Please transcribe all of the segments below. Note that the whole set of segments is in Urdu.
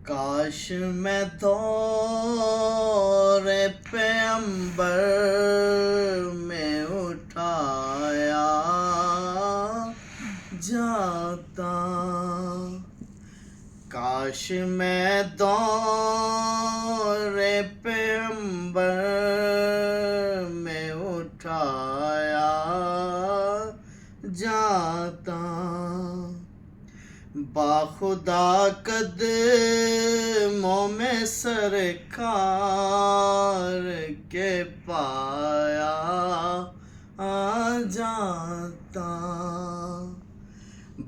کاش میں دور پیغمبر میں اٹھایا جاتا، کاش میں دور پیغمبر میں اٹھایا جاتا، باخدا قدموں میں سرکار کے پایا جاتا،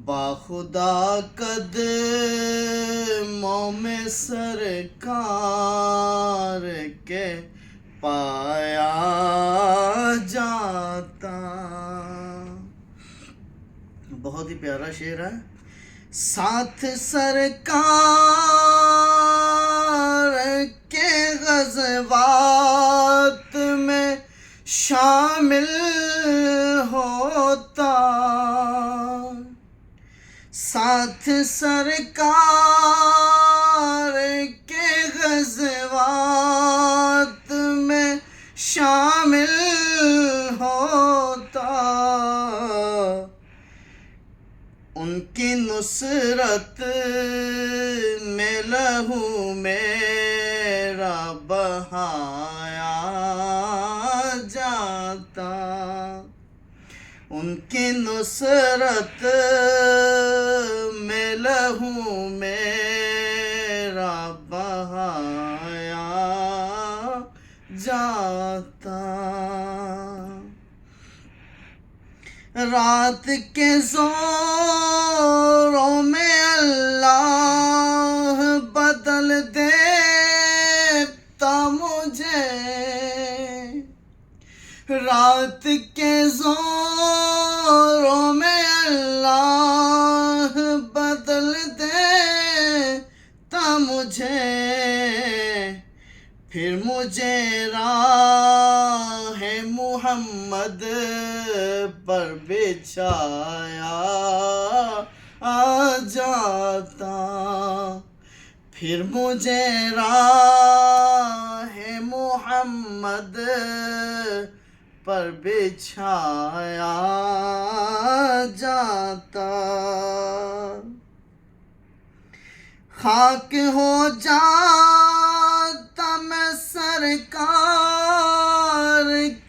باخدا قدموں میں سرکار کے پایا جاتا۔ بہت ہی پیارا شعر ہے۔ ساتھ سرکار کے غزوات میں شامل ہوتا، ساتھ سرکار کے غزوات میں شامل ہوتا، ان کی نصرت میں لہو میرا بہایا جاتا، ان کی نصرت میں لہو میرا بہایا جاتا، رات کے زوروں میں اللہ بدل دیتا مجھے، رات کے زوروں میں اللہ بدل دیتا مجھے، پھر مجھے راہ محمد پر بچھایا جاتا، پھر مجھے راہ محمد پر بچھایا جاتا، خاک ہو جاتا میں سرکار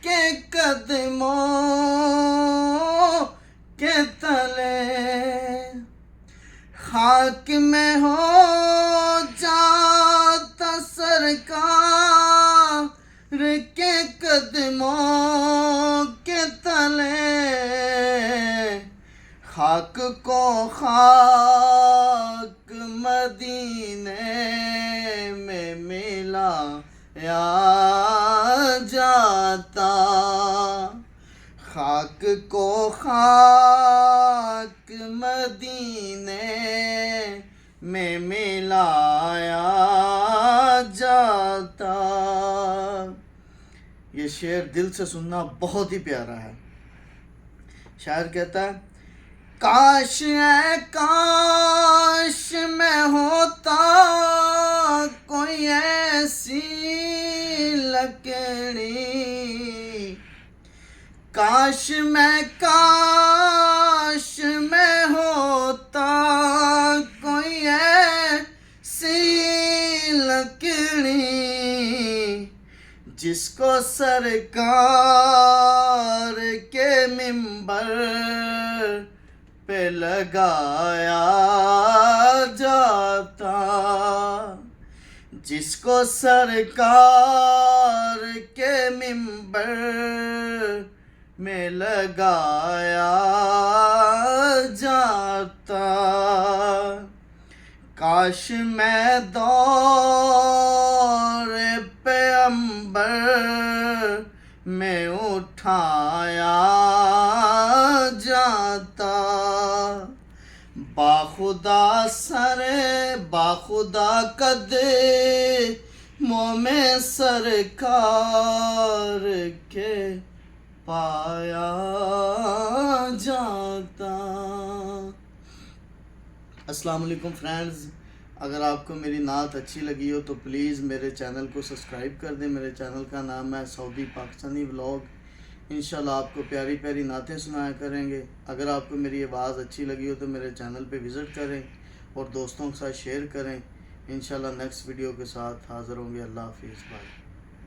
کے قدموں کے تلے، خاک میں ہو جاتا سرکار کے قدموں کے تلے، خاک کو خاک مدینے میں ملایا جاتا، خاک کو خاک مدینے میں ملایا جاتا۔ یہ شعر دل سے سننا بہت ہی پیارا ہے۔ شاعر کہتا ہے، کاش اے کاش میں ہوتا کوئی ایسی لکڑی، کاش میں ہوتا کوئی ایسی لکڑی، جس کو سرکار کے منبر پہ لگایا جاتا، جس کو سرکار کے منبر میں لگایا جاتا، کاش میں دور پیغمبر میں اٹھایا جاتا، باخدا باخدا قدموں میں سرکار کے پایا جاتا۔ السلام علیکم فرینڈز، اگر آپ کو میری نعت اچھی لگی ہو تو پلیز میرے چینل کو سبسکرائب کر دیں. میرے چینل کا نام ہے سعودی پاکستانی ولاگ. انشاءاللہ آپ کو پیاری پیاری نعتیں سنایا کریں گے. اگر آپ کو میری آواز اچھی لگی ہو تو میرے چینل پہ وزٹ کریں اور دوستوں کے ساتھ شیئر کریں. انشاءاللہ نیکسٹ ویڈیو کے ساتھ حاضر ہوں گے. اللہ حافظ. بائے.